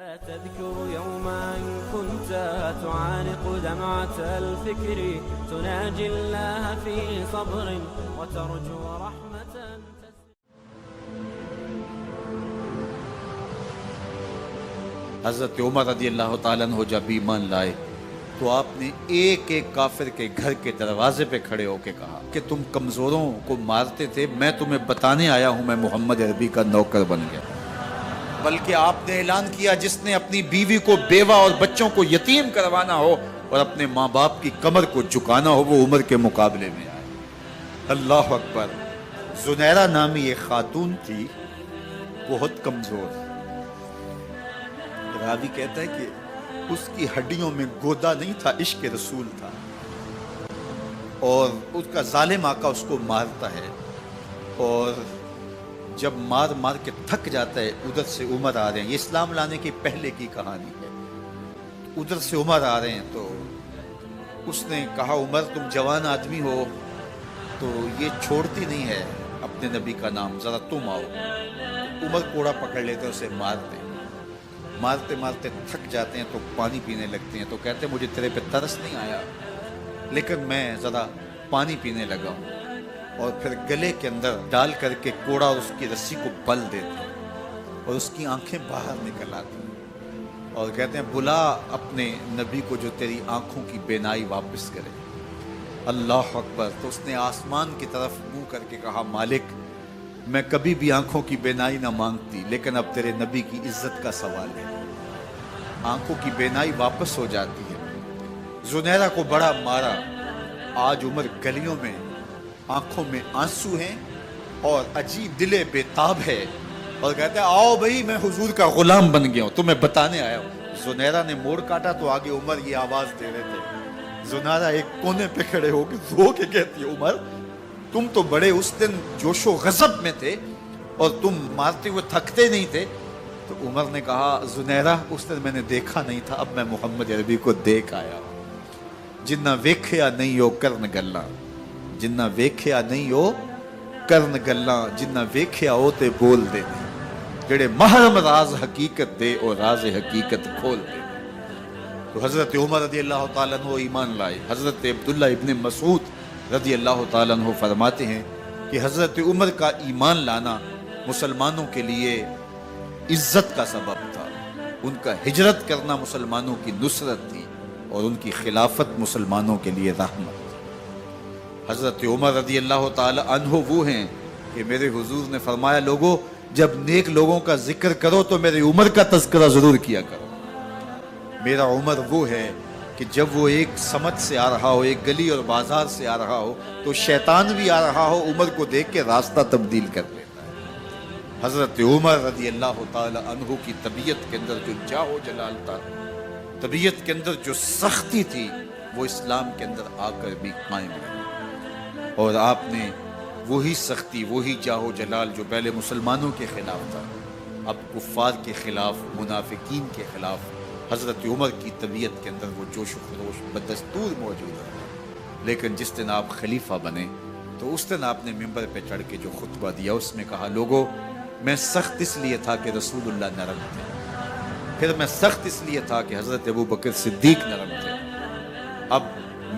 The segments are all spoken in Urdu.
تذكر يوما كنت تعانق دمعة الفكر تناجي الله في صبر وترجو رحمة. حضرت عمر رضی اللہ تعالیٰ عنہ جب ایمان لائے تو آپ نے ایک ایک کافر کے گھر کے دروازے پہ کھڑے ہو کے کہا کہ تم کمزوروں کو مارتے تھے، میں تمہیں بتانے آیا ہوں میں محمد عربی کا نوکر بن گیا۔ بلکہ آپ نے اعلان کیا جس نے اپنی بیوی کو بیوہ اور بچوں کو یتیم کروانا ہو اور اپنے ماں باپ کی کمر کو جھکانا ہو وہ عمر کے مقابلے میں آئے۔ اللہ اکبر۔ زنیرہ نامی ایک خاتون تھی، بہت کمزور، راوی کہتا ہے کہ اس کی ہڈیوں میں گودا نہیں تھا، عشق رسول تھا، اور اس کا ظالم آقا اس کو مارتا ہے، اور جب مار مار کے تھک جاتا ہے ادھر سے عمر آ رہے ہیں، یہ اسلام لانے کی پہلے کی کہانی ہے، ادھر سے عمر آ رہے ہیں تو اس نے کہا عمر تم جوان آدمی ہو تو یہ چھوڑتی نہیں ہے اپنے نبی کا نام، ذرا تم آؤ۔ عمر کوڑا پکڑ لیتے اسے مارتے مارتے تھک جاتے ہیں تو پانی پینے لگتے ہیں، تو کہتے ہیں مجھے تیرے پہ ترس نہیں آیا لیکن میں ذرا پانی پینے لگا ہوں، اور پھر گلے کے اندر ڈال کر کے کوڑا اور اس کی رسی کو بل دیتے ہیں اور اس کی آنکھیں باہر نکل آتی ہیں اور کہتے ہیں بلا اپنے نبی کو جو تیری آنکھوں کی بینائی واپس کرے۔ اللہ اکبر۔ تو اس نے آسمان کی طرف منہ کر کے کہا مالک میں کبھی بھی آنکھوں کی بینائی نہ مانگتی لیکن اب تیرے نبی کی عزت کا سوال ہے۔ آنکھوں کی بینائی واپس ہو جاتی ہے۔ زنیرہ کو بڑا مارا، آج عمر گلیوں میں آنکھوں میں آنسو ہیں اور عجیب دلے بے تاب ہے اور کہتے ہیں آؤ بھئی میں حضور کا غلام بن گیا ہوں، تمہیں بتانے آیا ہوں۔ زنیرہ نے موڑ کاٹا تو آگے عمر یہ آواز دے رہے تھے۔ زنیرہ ایک کونے پہ کھڑے ہو کے رو کے کہتی ہے عمر تم تو بڑے اس دن جوش و غضب میں تھے اور تم مارتے ہوئے تھکتے نہیں تھے۔ تو عمر نے کہا زنیرہ اس دن میں نے دیکھا نہیں تھا، اب میں محمد عربی کو دیکھ آیا ہوں۔ جنہ ویکھیا نہیں ہو کرن گلاں، جنہ ویکھیا نہیں ہو کرن گلاں، جنہ ویکھیا ہو تے بول دے، جڑے محرم راز حقیقت دے اور راز حقیقت کھول دے۔ تو حضرت عمر رضی اللہ تعالیٰ عنہ ایمان لائے۔ حضرت عبداللہ ابن مسعود رضی اللہ تعالیٰ عنہ فرماتے ہیں کہ حضرت عمر کا ایمان لانا مسلمانوں کے لیے عزت کا سبب تھا، ان کا ہجرت کرنا مسلمانوں کی نصرت تھی اور ان کی خلافت مسلمانوں کے لیے رحمت تھی۔ حضرت عمر رضی اللہ تعالیٰ عنہ وہ ہیں کہ میرے حضور نے فرمایا لوگوں جب نیک لوگوں کا ذکر کرو تو میرے عمر کا تذکرہ ضرور کیا کرو۔ میرا عمر وہ ہے کہ جب وہ ایک سمت سے آ رہا ہو، ایک گلی اور بازار سے آ رہا ہو تو شیطان بھی آ رہا ہو عمر کو دیکھ کے راستہ تبدیل کر لیتا ہے۔ حضرت عمر رضی اللہ تعالی عنہ کی طبیعت کے اندر جو جاہ و جلال تھا، طبیعت کے اندر جو سختی تھی وہ اسلام کے اندر آ کر بھی قائم رہی، اور آپ نے وہی سختی وہی جاہ و جلال جو پہلے مسلمانوں کے خلاف تھا اب کفار کے خلاف، منافقین کے خلاف حضرت عمر کی طبیعت کے اندر وہ جوش و خروش بدستور موجود ہے۔ لیکن جس دن آپ خلیفہ بنے تو اس دن آپ نے ممبر پہ چڑھ کے جو خطبہ دیا اس میں کہا لوگوں میں سخت اس لیے تھا کہ رسول اللہ نرم تھے، پھر میں سخت اس لیے تھا کہ حضرت ابوبکر صدیق نرم تھے، اب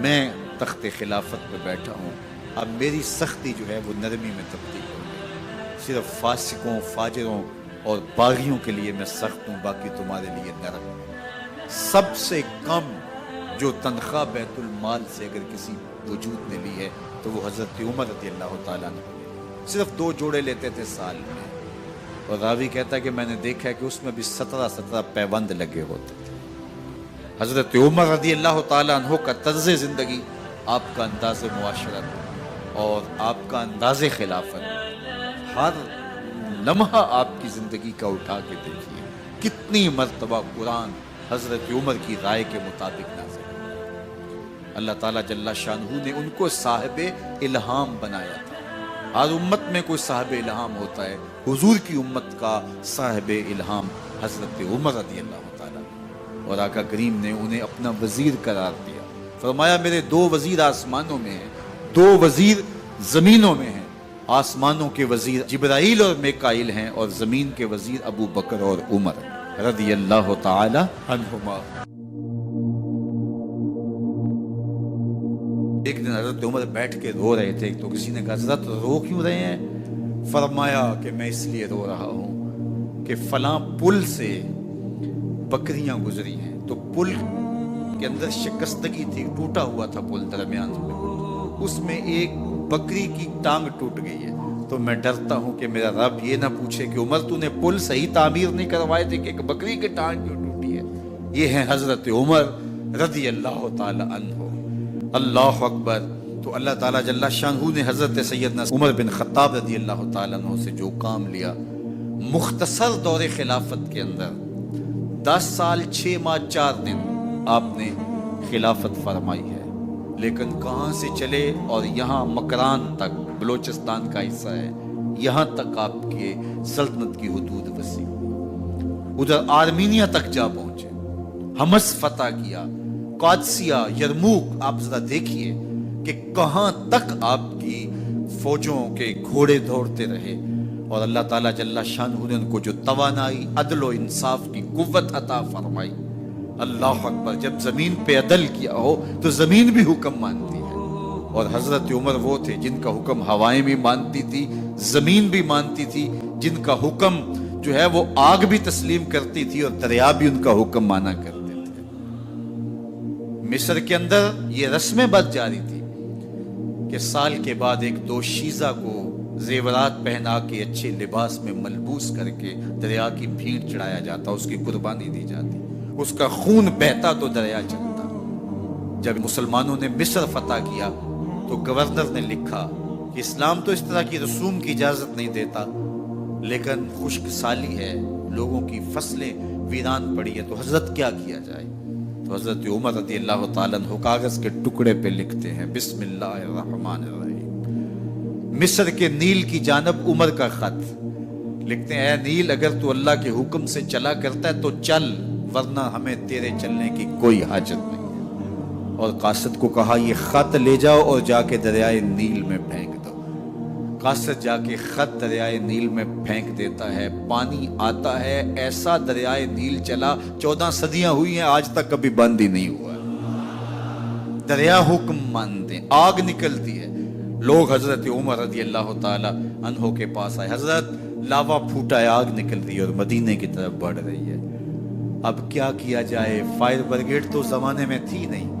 میں تخت خلافت پہ بیٹھا ہوں، اب میری سختی جو ہے وہ نرمی میں تبدیل ہو گئی، صرف فاسقوں فاجروں اور باغیوں کے لیے میں سخت ہوں، باقی تمہارے لیے نرم ہوں۔ سب سے کم جو تنخواہ بیت المال سے اگر کسی وجود نے لی ہے تو وہ حضرت عمر رضی اللہ تعالیٰ عنہ نے، صرف 2 جوڑے لیتے تھے سال میں، اور راوی کہتا ہے کہ میں نے دیکھا ہے کہ اس میں بھی 17 پیوند لگے ہوتے تھے۔ حضرت عمر رضی اللہ تعالیٰ عنہ کا طرز زندگی، آپ کا انداز معاشرت اور آپ کا انداز خلافت، ہر لمحہ آپ کی زندگی کا اٹھا کے دیکھیے کتنی مرتبہ قرآن حضرت عمر کی رائے کے مطابق نازل ہے۔ اللہ تعالیٰ جل شانہ نے ان کو صاحب الہام بنایا تھا۔ ہر امت میں کوئی صاحب الہام ہوتا ہے، حضور کی امت کا صاحب الہام حضرت عمر رضی اللہ تعالیٰ، اور آقا کریم نے انہیں اپنا وزیر قرار دیا۔ فرمایا میرے 2 وزیر آسمانوں میں ہیں، 2 وزیر زمینوں میں ہیں۔ آسمانوں کے وزیر جبرائیل اور میکائیل ہیں اور زمین کے وزیر ابو بکر اور عمر۔ رضی اللہ تعالی عنہما۔ ایک دن حضرت عمر بیٹھ کے رو رہے تھے، تو کسی نے کہا حضرت رو کیوں رہے ہیں؟ فرمایا کہ میں اس لیے رو رہا ہوں کہ فلاں پل سے بکریاں گزری ہیں، تو پل کے اندر شکستگی تھی، ٹوٹا ہوا تھا پل درمیان میں، اس میں ایک بکری کی ٹانگ ٹوٹ گئی ہے، تو میں ڈرتا ہوں کہ میرا رب یہ نہ پوچھے کہ عمر تو نے پل صحیح تعمیر نہیں کروائے تھے کہ ایک بکری کی ٹانگ کیوں ٹوٹی ہے۔ یہ ہیں حضرت عمر رضی اللہ تعالی عنہ۔ اللہ اکبر۔ تو اللہ تعالیٰ جل شانہ نے حضرت سیدنا عمر بن خطاب رضی اللہ تعالیٰ عنہ سے جو کام لیا، مختصر دور خلافت کے اندر 10 سال 6 ماہ 4 دن آپ نے خلافت فرمائی ہے، لیکن کہاں سے چلے اور یہاں مکران تک، بلوچستان کا حصہ ہے، یہاں تک آپ کے سلطنت کی حدود وسیع ہوئی، ادھر آرمینیا تک جا پہنچے، حمص فتح کیا، قادسیہ، یرموک۔ آپ ذرا دیکھیے کہ کہاں تک آپ کی فوجوں کے گھوڑے دوڑتے رہے، اور اللہ تعالیٰ جل شانہ نے ان کو جو توانائی، عدل و انصاف کی قوت عطا فرمائی۔ اللہ اکبر۔ جب زمین پہ عدل کیا ہو تو زمین بھی حکم مانتی ہے، اور حضرت عمر وہ تھے جن کا حکم ہوائیں بھی مانتی تھی، زمین بھی مانتی تھی، جن کا حکم جو ہے وہ آگ بھی تسلیم کرتی تھی اور دریا بھی ان کا حکم مانا کرتے تھے۔ مصر کے اندر یہ رسمیں بد جاری تھی کہ سال کے بعد ایک دوشیزہ کو زیورات پہنا کے اچھے لباس میں ملبوس کر کے دریا کی بھیڑ چڑھایا جاتا، اس کی قربانی دی جاتی، اس کا خون بہتا تو دریا چلتا۔ جب مسلمانوں نے مصر فتح کیا تو گورنر نے لکھا کہ اسلام تو اس طرح کی رسوم کی اجازت نہیں دیتا، لیکن خشک سالی ہے، لوگوں کی فصلیں ویران پڑی ہے، تو حضرت کیا کیا جائے؟ تو حضرت عمر رضی اللہ تعالیٰ عنہ کاغذ کے ٹکڑے پہ لکھتے ہیں بسم اللہ الرحمن الرحیم، مصر کے نیل کی جانب عمر کا خط لکھتے ہیں، اے نیل اگر تو اللہ کے حکم سے چلا کرتا ہے تو چل، ورنہ ہمیں تیرے چلنے کی کوئی حاجت نہیں ہے۔ اور قاصد کو کہا یہ خط لے جاؤ اور جا کے دریائے نیل میں پھینک دو۔ قاصد جا کے خط دریائے نیل میں پھینک دیتا ہے، پانی آتا ہے، ایسا دریائے نیل چلا 14 صدیاں ہوئی ہیں آج تک کبھی بند ہی نہیں ہوا۔ دریا حکم مانتے، آگ نکلتی ہے، لوگ حضرت عمر رضی اللہ تعالی عنہ کے پاس آئے، حضرت لاوا پھوٹا ہے، آگ نکل رہی ہے اور مدینے کی طرف بڑھ رہی ہے، اب کیا کیا جائے؟ فائر بریگیڈ تو زمانے میں تھی نہیں۔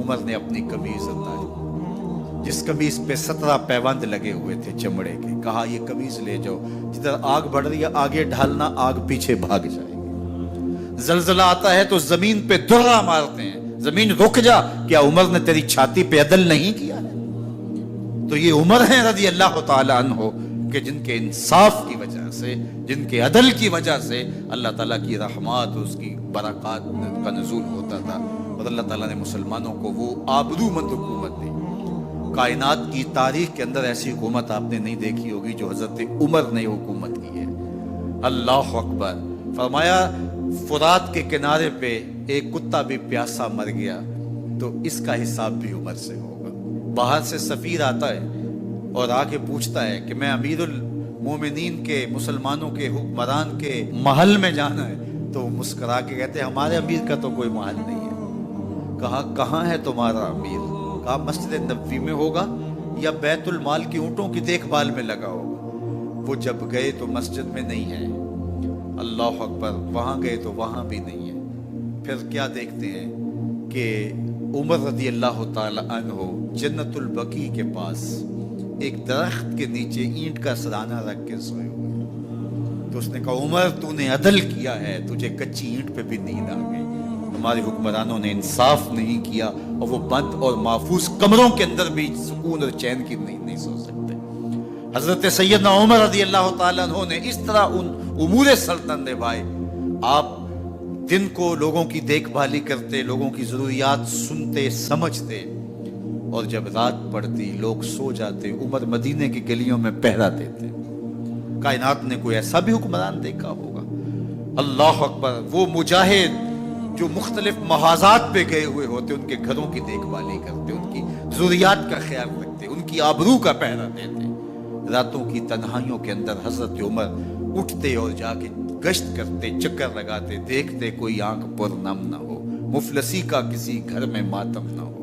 عمر نے اپنی قمیض اتاری، جس قمیض پہ 17 پیوند لگے ہوئے تھے چمڑے کے، کہا یہ قمیض لے جاؤ، جدھر آگ بڑھ رہی ہے آگے ڈھالنا، آگ پیچھے بھاگ جائے گی۔ زلزلہ آتا ہے تو زمین پہ درہ مارتے ہیں، زمین رک جا، کیا عمر نے تیری چھاتی پہ عدل نہیں کیا ہے؟ تو یہ عمر ہیں رضی اللہ تعالی عنہ کہ جن کے انصاف کی وجہ سے، جن کے عدل کی وجہ سے اللہ تعالیٰ کی رحمات، اس کی برکات کا نزول ہوتا تھا، اور اللہ تعالیٰ نے مسلمانوں کو وہ آبرو مند حکومت دی۔ کائنات کی تاریخ کے اندر ایسی حکومت آپ نے نہیں دیکھی ہوگی جو حضرت عمر نے حکومت کی ہے۔ اللہ اکبر۔ فرمایا فرات کے کنارے پہ ایک کتا بھی پیاسا مر گیا تو اس کا حساب بھی عمر سے ہوگا۔ باہر سے سفیر آتا ہے اور آ کے پوچھتا ہے کہ میں امیر المومنین کے، مسلمانوں کے حکمران کے محل میں جانا ہے، تو مسکرا کے کہتے ہیں ہمارے امیر کا تو کوئی محل نہیں ہے۔ کہا کہاں ہے تمہارا امیر؟ کہا مسجد نبوی میں ہوگا یا بیت المال کی اونٹوں کی دیکھ بھال میں لگا ہوگا۔ وہ جب گئے تو مسجد میں نہیں ہے، اللہ اکبر، وہاں گئے تو وہاں بھی نہیں ہے۔ پھر کیا دیکھتے ہیں کہ عمر رضی اللہ تعالی عنہ جنت البقیع کے پاس ایک درخت کے نیچے اینٹ کا سرانہ رکھ کے سوئے ہوئے، تو اس نے کہا عمر تو نے عدل کیا ہے، تجھے کچی اینٹ پہ بھی نیند آ گئی، ہمارے حکمرانوں نے انصاف نہیں کیا، اور وہ بند اور محفوظ کمروں کے اندر بھی سکون اور چین کی نہیں سو سکتے۔ حضرت سیدنا عمر رضی اللہ تعالیٰ عنہ نے اس طرح ان امور سلطنت نبھائے۔ آپ دن کو لوگوں کی دیکھ بھالی کرتے، لوگوں کی ضروریات سنتے سمجھتے، اور جب رات پڑتی لوگ سو جاتے، عمر مدینے کی گلیوں میں پہرا دیتے۔ کائنات نے کوئی ایسا بھی حکمران دیکھا ہوگا؟ اللہ اکبر۔ وہ مجاہد جو مختلف محاذات پہ گئے ہوئے ہوتے، ان کے گھروں کی دیکھ بھالی کرتے، ان کی ضروریات کا خیال رکھتے، ان کی آبرو کا پہرا دیتے۔ راتوں کی تنہائیوں کے اندر حضرت عمر اٹھتے اور جا کے گشت کرتے، چکر لگاتے، دیکھتے کوئی آنکھ پر نم نہ ہو، مفلسی کا کسی گھر میں ماتم نہ ہو۔